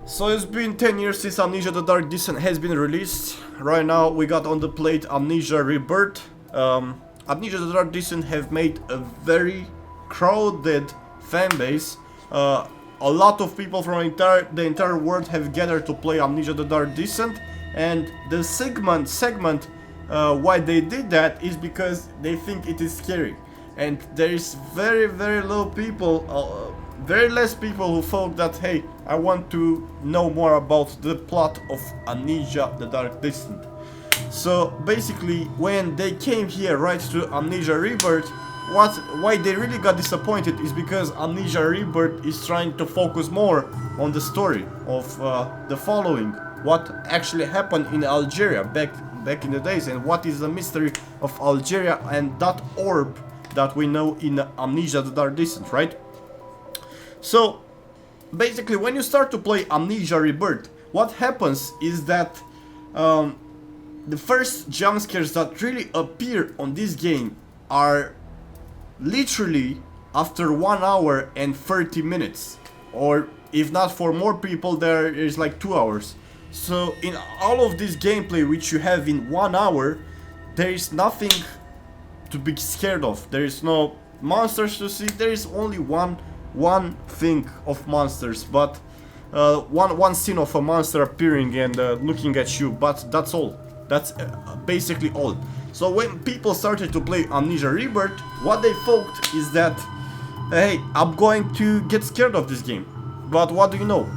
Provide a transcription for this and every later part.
So it's been 10 years since Amnesia The Dark Descent has been released. Right now we got on the plate Amnesia Rebirth. Amnesia The Dark Descent have made a very crowded fan base. A lot of people from the entire world have gathered to play Amnesia The Dark Descent, and the segment why they did that is because they think it is scary, and there is very low people, very less people who thought that, hey, I want to know more about the plot of Amnesia The Dark Descent. So basically, when they came here right to Amnesia Rebirth, why they really got disappointed is because Amnesia Rebirth is trying to focus more on the story of the following, what actually happened in Algeria back in the days, and what is the mystery of Algeria and that orb that we know in Amnesia The Dark Descent, right? So basically, when you start to play Amnesia Rebirth, what happens is that the first jump scares that really appear on this game are literally after 1 hour and 30 minutes, or if not for more people, there is like 2 hours. So in all of this gameplay which you have in 1 hour, there is nothing to be scared of. There is no monsters to see. There is only one thing of monsters, but one scene of a monster appearing and looking at you, but that's all. That's basically all. So when people started to play Amnesia Rebirth, what they thought is that, hey, I'm going to get scared of this game. But what do you know?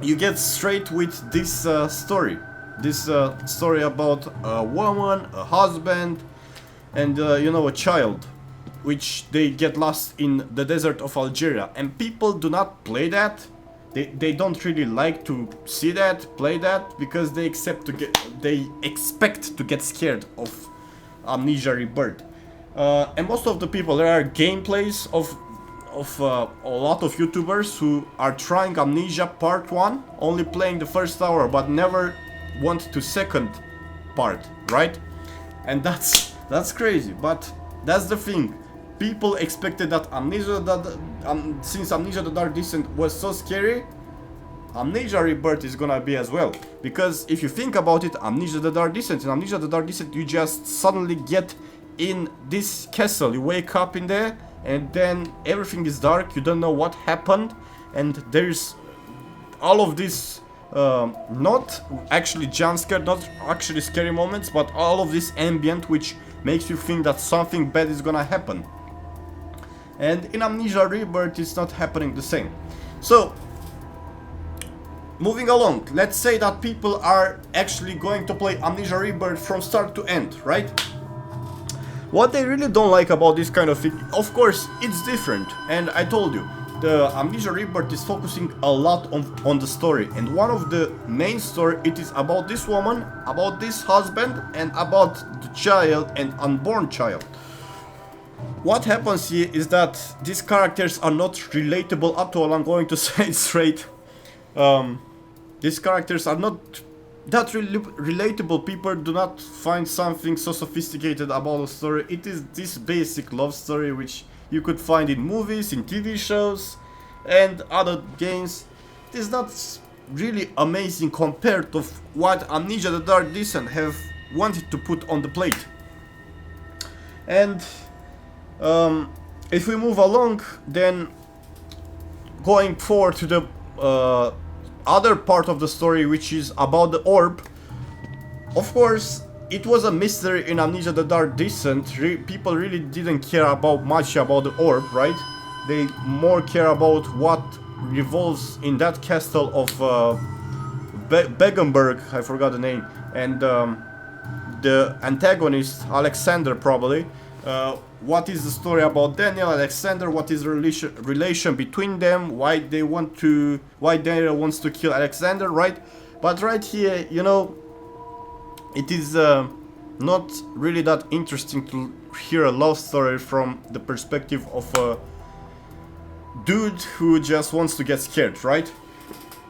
You get straight with this story. This story about a woman, a husband, and a child, which they get lost in the desert of Algeria. And people do not play that. They don't really like to see that, play that, because they expect to get scared of Amnesia Rebirth. And most of the people, there are gameplays of a lot of YouTubers who are trying Amnesia Part 1, only playing the first hour, but never want to second part, right? And that's crazy, but that's the thing. People expected that since Amnesia The Dark Descent was so scary, Amnesia Rebirth is gonna be as well. Because if you think about it, Amnesia The Dark Descent, in Amnesia The Dark Descent you just suddenly get in this castle, you wake up in there, and then everything is dark, you don't know what happened, and there's all of this, not actually jump scare, not actually scary moments, but all of this ambient which makes you think that something bad is gonna happen. And in Amnesia Rebirth it's not happening the same. So, moving along, let's say that people are actually going to play Amnesia Rebirth from start to end, right? What they really don't like about this kind of thing, of course, it's different, and I told you, the Amnesia Rebirth is focusing a lot on the story, and one of the main story, it is about this woman, about this husband, and about the child and unborn child. What happens here is that these characters are not relatable at all. I'm going to say it straight. These characters are not that really relatable. People do not find something so sophisticated about the story. It is this basic love story which you could find in movies, in TV shows, and other games. It is not really amazing compared to what Amnesia The Dark Descent have wanted to put on the plate. And if we move along, then going forward to the other part of the story, which is about the orb. Of course, it was a mystery in Amnesia The Dark Descent. People really didn't care much about the orb, right? They more care about what revolves in that castle of Begenberg, I forgot the name, and the antagonist, Alexander, probably. What is the story about Daniel, Alexander? What is the relation between them? Why Daniel wants to kill Alexander, right? But right here, it is not really that interesting to hear a love story from the perspective of a dude who just wants to get scared, right?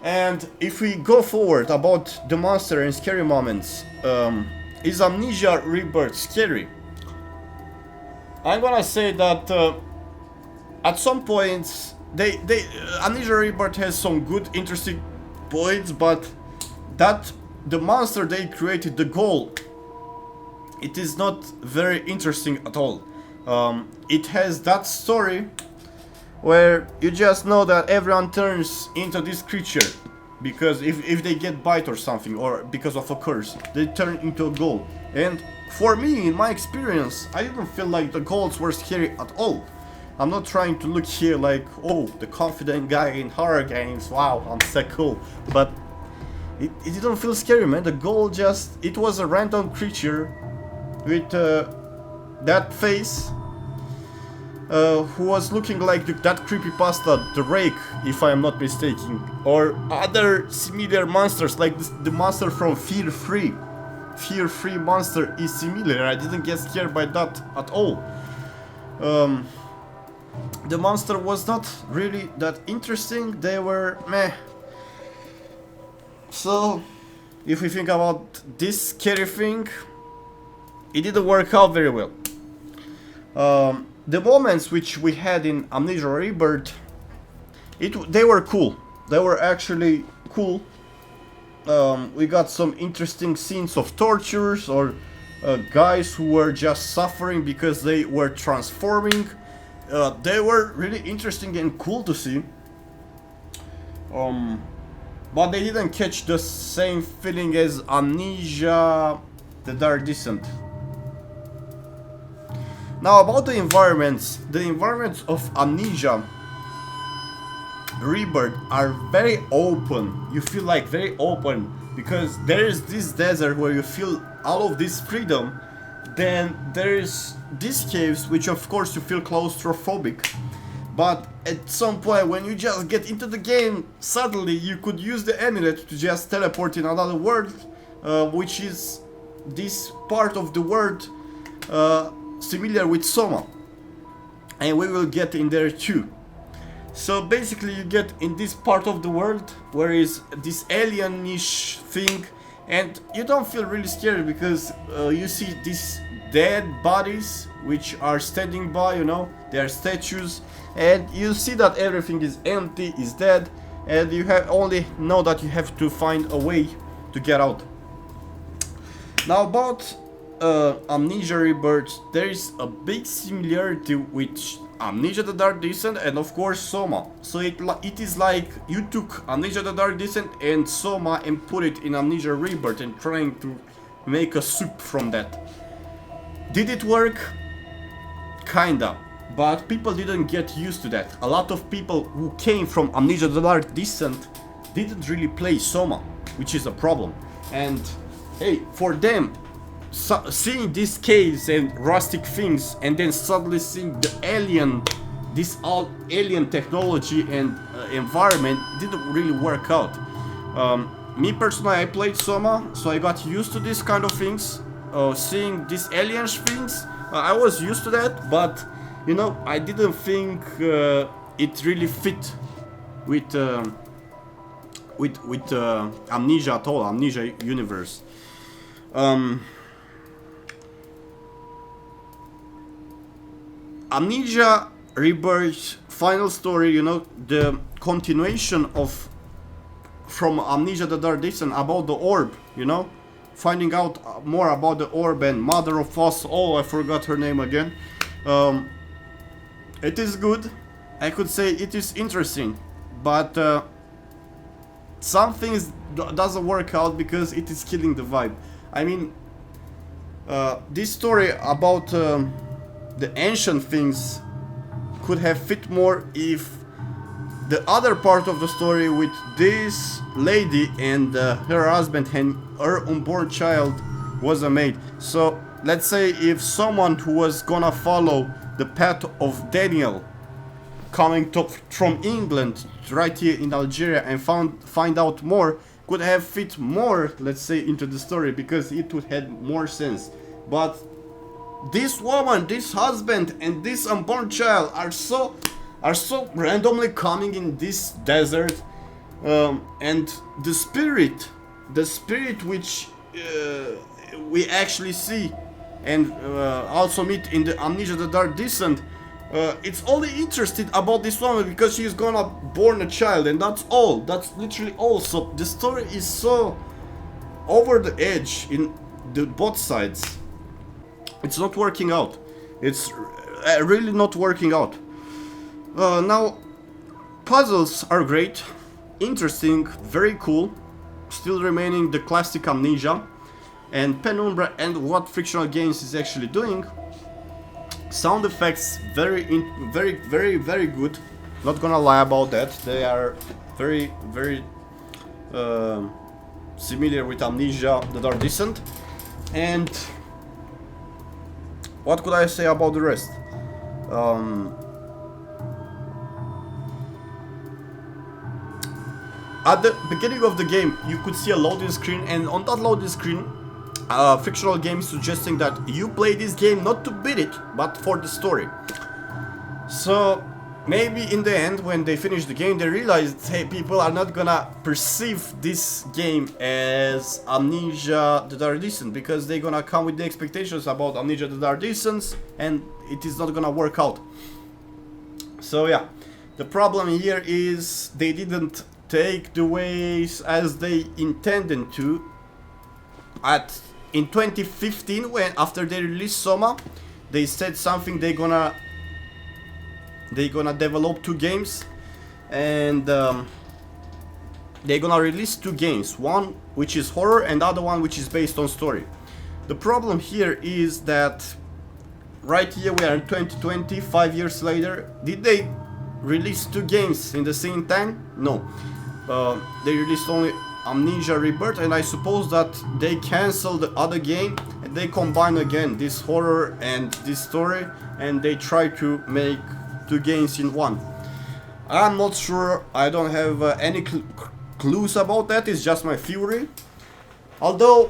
And if we go forward about the monster and scary moments, is Amnesia Rebirth scary? I'm gonna say that at some points Amnesia Rebirth has some good, interesting points, but that the monster they created, the goal, it is not very interesting at all. It has that story where you just know that everyone turns into this creature because if they get bite or something, or because of a curse, they turn into a ghoul. And for me, in my experience, I didn't feel like the ghouls were scary at all. I'm not trying to look here like, oh, the confident guy in horror games, wow, I'm so cool. But it didn't feel scary, man. The ghoul just, it was a random creature with that face, who was looking like that creepypasta, the Rake, if I am not mistaken, or other similar monsters like the monster from Fear Free. Fear Free monster is similar. I didn't get scared by that at all. The monster was not really that interesting. They were meh. So, if we think about this scary thing, it didn't work out very well. The moments which we had in Amnesia Rebirth, they were cool. They were actually cool. We got some interesting scenes of tortures or guys who were just suffering because they were transforming. They were really interesting and cool to see. But they didn't catch the same feeling as Amnesia The Dark Descent. Now about the environments of Amnesia Rebirth are very open. You feel like very open because there is this desert where you feel all of this freedom. Then there is these caves which of course you feel claustrophobic. But at some point when you just get into the game, suddenly you could use the amulet to just teleport in another world, which is this part of the world similar with Soma, and we will get in there too. So basically you get in this part of the world where is this alien-ish thing, and you don't feel really scared because you see these dead bodies which are standing by, you know, they are statues, and you see that everything is empty, is dead, and you only know that you have to find a way to get out. Now about Amnesia Rebirth, there is a big similarity with Amnesia The Dark Descent and of course Soma. So it is like you took Amnesia The Dark Descent and Soma and put it in Amnesia Rebirth and trying to make a soup from that. Did it work? Kinda. But people didn't get used to that. A lot of people who came from Amnesia The Dark Descent didn't really play Soma, which is a problem. And hey, for them, seeing these caves and rustic things and then suddenly seeing the this all alien technology and environment didn't really work out. Me personally, I played Soma, so I got used to these kind of things. Seeing these alien things, I was used to that, but you know, I didn't think it really fit with Amnesia at all, Amnesia universe. Amnesia Rebirth final story, you know, the continuation of from Amnesia The Dark Descent about the orb, you know, finding out more about the orb and Mother of Us. Oh, I forgot her name again. It is good. I could say it is interesting, but some things doesn't work out because it is killing the vibe. I mean, this story about the ancient things could have fit more if the other part of the story with this lady and her husband and her unborn child was made. So let's say if someone who was gonna follow the path of Daniel coming from England right here in Algeria and find out more could have fit more, let's say, into the story because it would have more sense. But this woman, this husband and this unborn child are so randomly coming in this desert, and the spirit which we actually see and also meet in the Amnesia The Dark Descent It's only interested about this woman because she's gonna born a child, and that's all. That's literally all. So the story is so over the edge in the both sides. It's not working out. It's really not working out. Now, puzzles are great, interesting, very cool. Still remaining the classic Amnesia and Penumbra, and what Frictional Games is actually doing. Sound effects very good. Not gonna lie about that. They are very similar with Amnesia The Dark Descent. And what could I say about the rest? At the beginning of the game, you could see a loading screen, and on that loading screen, Frictional Games suggesting that you play this game not to beat it, but for the story. So maybe in the end, when they finish the game, they realized, hey, people are not gonna perceive this game as Amnesia The Dark Descent, because they're gonna come with the expectations about Amnesia The Dark Descent, and it is not gonna work out. So yeah, the problem here is they didn't take the ways as they intended to. In 2015, when after they released Soma, they said something they're gonna develop 2 games, and they're gonna release 2 games, one which is horror and the other one which is based on story. The problem here is that right here we are in 2020, 5 years later. Did they release 2 games in the same time? No. They released only Amnesia Rebirth, and I suppose that they canceled the other game and they combine again this horror and this story, and they try to make 2 games in one. I'm not sure. I don't have any clues about that. It's just my theory. Although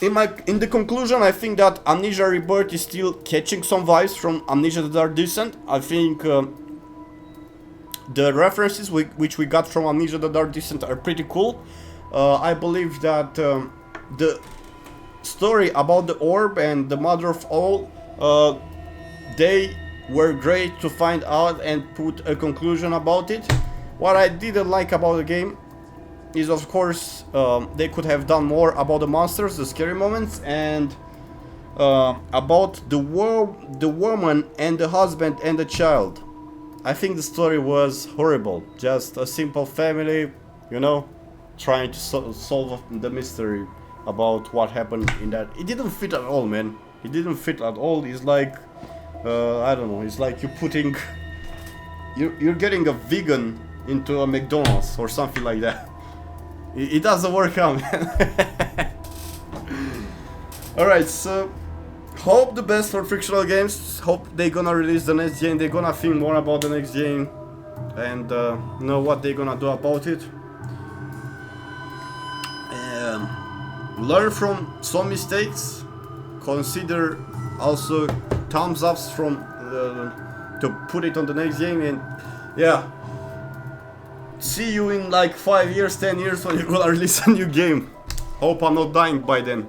in the conclusion, I think that Amnesia Rebirth is still catching some vibes from Amnesia The Dark Descent. I think the references which we got from Amnesia The Dark Descent are pretty cool. I believe that the story about the orb and the mother of all, they were great to find out and put a conclusion about it. What I didn't like about the game is, of course, they could have done more about the monsters, the scary moments, and about the woman and the husband and the child. I think the story was horrible. Just a simple family, you know, trying to solve the mystery about what happened in that. It didn't fit at all, man. It didn't fit at all. It's like, I don't know. It's like you're getting a vegan into a McDonald's or something like that. It doesn't work out, man. Alright, so hope the best for Frictional Games. Hope they're gonna release the next game. They're gonna think more about the next game and know what they're gonna do about it. Learn from some mistakes. Consider also thumbs ups from to put it on the next game, and yeah. See you in like 5 years, 10 years when you're gonna release a new game. Hope I'm not dying by then.